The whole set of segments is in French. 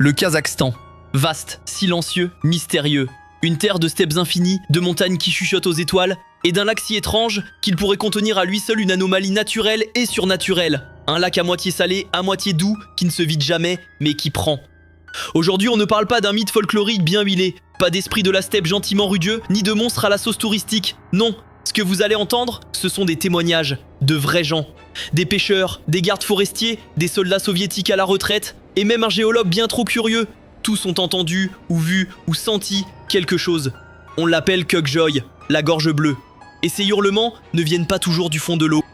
Le Kazakhstan. Vaste, silencieux, mystérieux. Une terre de steppes infinies, de montagnes qui chuchotent aux étoiles, et d'un lac si étrange qu'il pourrait contenir à lui seul une anomalie naturelle et surnaturelle. Un lac à moitié salé, à moitié doux, qui ne se vide jamais, mais qui prend. Aujourd'hui, on ne parle pas d'un mythe folklorique bien huilé, pas d'esprit de la steppe gentiment rugueux, ni de monstres à la sauce touristique. Non, ce que vous allez entendre, ce sont des témoignages de vrais gens. Des pêcheurs, des gardes forestiers, des soldats soviétiques à la retraite, et même un géologue bien trop curieux. Tous ont entendu, ou vu, ou senti quelque chose. On l'appelle Kukjoy, la gorge bleue. Et ces hurlements ne viennent pas toujours du fond de l'eau.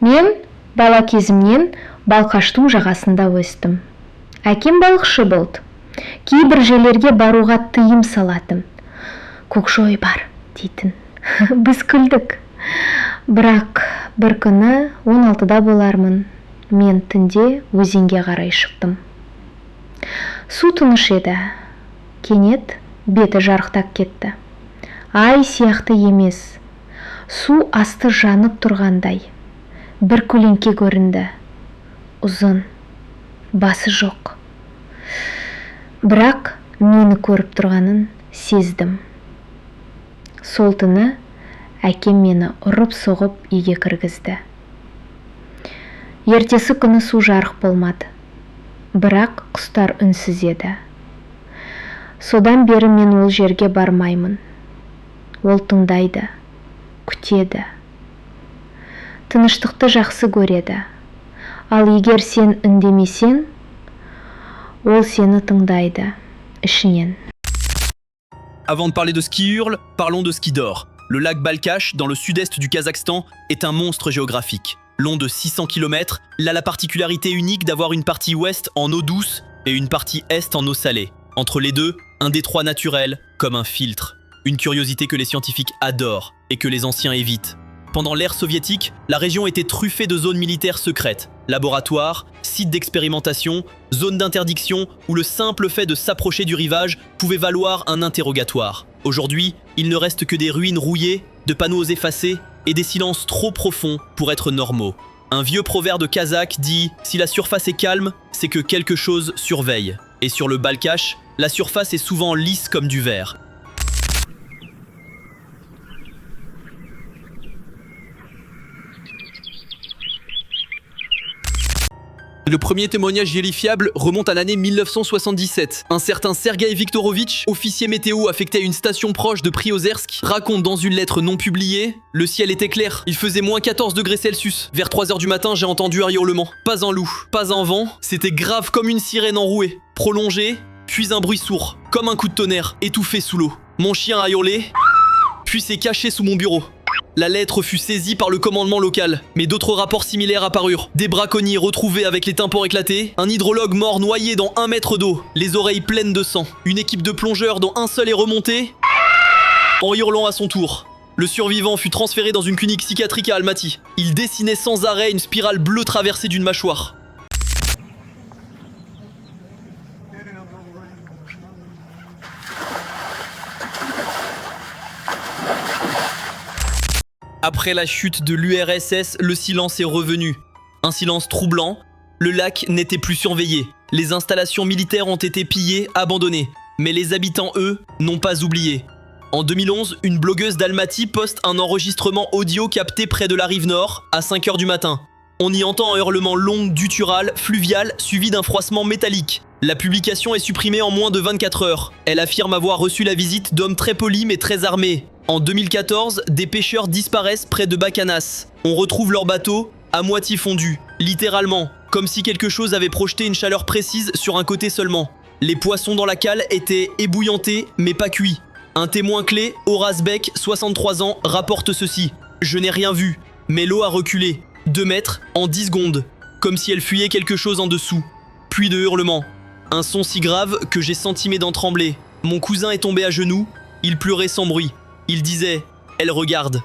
Мен бала кезімнен Балқаштың жағасында өстім. Әкем балықшы болды. Кейбір жерлерге баруға тыйым салатын. Көкшой бар дейтін. Біз күлдік. Бірақ бір күні 16-да болармын. Мен түнде өзенге қарай шықтым. Су тыныш еді. Кенет беті жарықтап кетті. Ай сияқты емес. Су асты жанып тұрғандай. Бір көлеңке көрінді. Ұзын, басы жоқ. Бірақ мені көріп тұрғанын сездім. Сол түні әкем мені ұрып-соғып үйге кіргізді. Ертесі күні су жарық болмады. Бірақ құстар үнсіз еді. Содан бері мен ол жерге бармаймын. Ол тыңдайды, күтеді. Тыныштықты жақсы көреді. Ал егер сен үндемесең, ол сені тыңдайды, ішінен. Avant de parler de ce qui hurle, parlons de ce qui dort. Le lac Balkhash, dans le sud-est du Kazakhstan, est un monstre géographique. Long de 600 km, il a la particularité unique d'avoir une partie ouest en eau douce et une partie est en eau salée. Entre les deux, un détroit naturel, comme un filtre. Une curiosité que les scientifiques adorent et que les anciens évitent. Pendant l'ère soviétique, la région était truffée de zones militaires secrètes, laboratoires, sites d'expérimentation, zones d'interdiction où le simple fait de s'approcher du rivage pouvait valoir un interrogatoire. Aujourd'hui, il ne reste que des ruines rouillées, de panneaux effacés et des silences trop profonds pour être normaux. Un vieux proverbe kazakh dit « Si la surface est calme, c'est que quelque chose surveille ». Et sur le Balkhash, la surface est souvent lisse comme du verre. Le premier témoignage vérifiable remonte à l'année 1977. Un certain Sergei Viktorovitch, officier météo affecté à une station proche de Priozersk, raconte dans une lettre non publiée « Le ciel était clair, il faisait moins 14 degrés Celsius. Vers 3h du matin, j'ai entendu un hurlement. Pas un loup, pas un vent, c'était grave comme une sirène enrouée. Prolongé, puis un bruit sourd, comme un coup de tonnerre, étouffé sous l'eau. Mon chien a hurlé, puis s'est caché sous mon bureau. » La lettre fut saisie par le commandement local, mais d'autres rapports similaires apparurent. Des braconniers retrouvés avec les tympans éclatés, un hydrologue mort noyé dans 1 mètre d'eau, les oreilles pleines de sang, une équipe de plongeurs dont un seul est remonté en hurlant à son tour. Le survivant fut transféré dans une clinique psychiatrique à Almaty. Il dessinait sans arrêt une spirale bleue traversée d'une mâchoire. Après la chute de l'URSS, le silence est revenu. Un silence troublant, le lac n'était plus surveillé. Les installations militaires ont été pillées, abandonnées. Mais les habitants, eux, n'ont pas oublié. En 2011, une blogueuse d'Almaty poste un enregistrement audio capté près de la rive nord, à 5h du matin. On y entend un hurlement long, guttural, fluvial, suivi d'un froissement métallique. La publication est supprimée en moins de 24 heures. Elle affirme avoir reçu la visite d'hommes très polis mais très armés. En 2014, des pêcheurs disparaissent près de Bakanas. On retrouve leur bateau à moitié fondu, littéralement, comme si quelque chose avait projeté une chaleur précise sur un côté seulement. Les poissons dans la cale étaient ébouillantés mais pas cuits. Un témoin clé, Horace Beck, 63 ans, rapporte ceci. « Je n'ai rien vu, mais l'eau a reculé, 2 mètres, en 10 secondes, comme si elle fuyait quelque chose en dessous. puis de hurlements. Un son si grave que j'ai senti mes dents trembler. Mon cousin est tombé à genoux, il pleurait sans bruit. Il disait « Elle regarde ».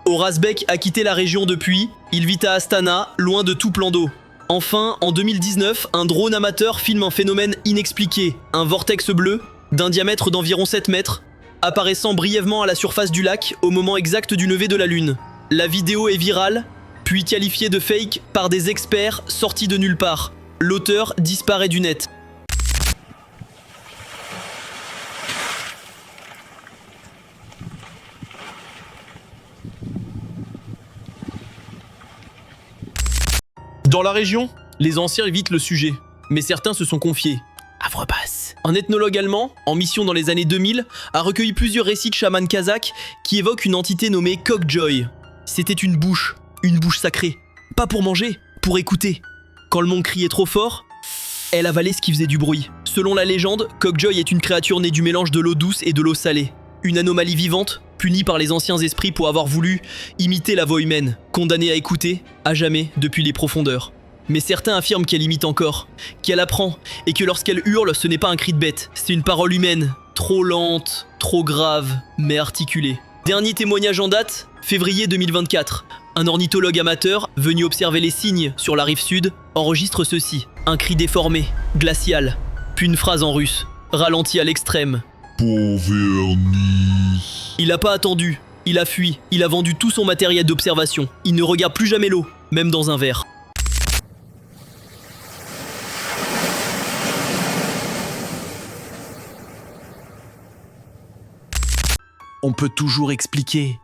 Horace Beck a quitté la région depuis, il vit à Astana, loin de tout plan d'eau. Enfin, en 2019, un drone amateur filme un phénomène inexpliqué, un vortex bleu, d'un diamètre d'environ 7 mètres, apparaissant brièvement à la surface du lac au moment exact du lever de la lune. La vidéo est virale, puis qualifiée de fake par des experts sortis de nulle part. L'auteur disparaît du net. Dans la région, les anciens évitent le sujet, mais certains se sont confiés. À voix basse. Un ethnologue allemand, en mission dans les années 2000, a recueilli plusieurs récits de chamans kazakhs qui évoquent une entité nommée Kokjoy. C'était une bouche sacrée. Pas pour manger, pour écouter. Quand le monde criait trop fort, elle avalait ce qui faisait du bruit. Selon la légende, Kokjoy est une créature née du mélange de l'eau douce et de l'eau salée. Une anomalie vivante, punie par les anciens esprits pour avoir voulu imiter la voix humaine, condamnée à écouter, à jamais, depuis les profondeurs. Mais certains affirment qu'elle imite encore, qu'elle apprend, et que lorsqu'elle hurle, ce n'est pas un cri de bête, c'est une parole humaine, trop lente, trop grave, mais articulée. Dernier témoignage en date, février 2024. Un ornithologue amateur, venu observer les cygnes sur la rive sud, enregistre ceci. Un cri déformé, glacial, puis une phrase en russe, ralentie à l'extrême. Il n'a pas attendu, il a fui, il a vendu tout son matériel d'observation. Il ne regarde plus jamais l'eau, même dans un verre. On peut toujours expliquer.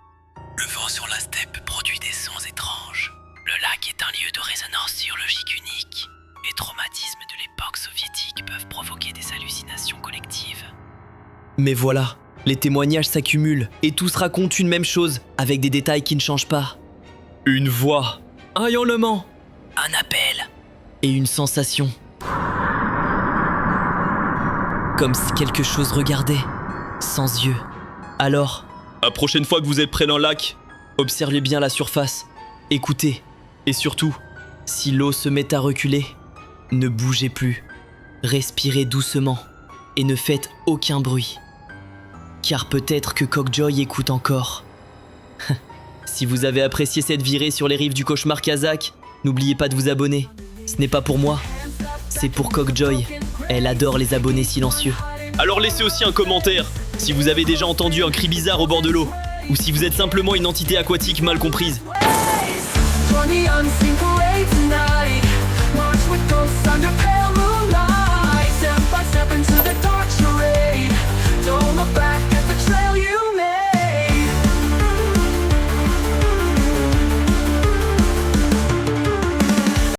Le vent sur la steppe produit des sons étranges. Le lac est un lieu de résonance géologique unique. Les traumatismes de l'époque soviétique peuvent provoquer des hallucinations collectives. Mais voilà, les témoignages s'accumulent et tous racontent une même chose, avec des détails qui ne changent pas. Une voix, un hurlement, Un appel. et une sensation. Comme si quelque chose regardait, sans yeux. Alors, la prochaine fois que vous êtes près d'un lac, observez bien la surface, écoutez, et surtout, si l'eau se met à reculer, ne bougez plus, respirez doucement et ne faites aucun bruit. Car peut-être que Kokjoy écoute encore. Si vous avez apprécié cette virée sur les rives du cauchemar kazakh, n'oubliez pas de vous abonner. Ce n'est pas pour moi, c'est pour Kokjoy. Elle adore les abonnés silencieux. Alors laissez aussi un commentaire si vous avez déjà entendu un cri bizarre au bord de l'eau, ou si vous êtes simplement une entité aquatique mal comprise. On the unseen parade tonight, march with ghosts under pale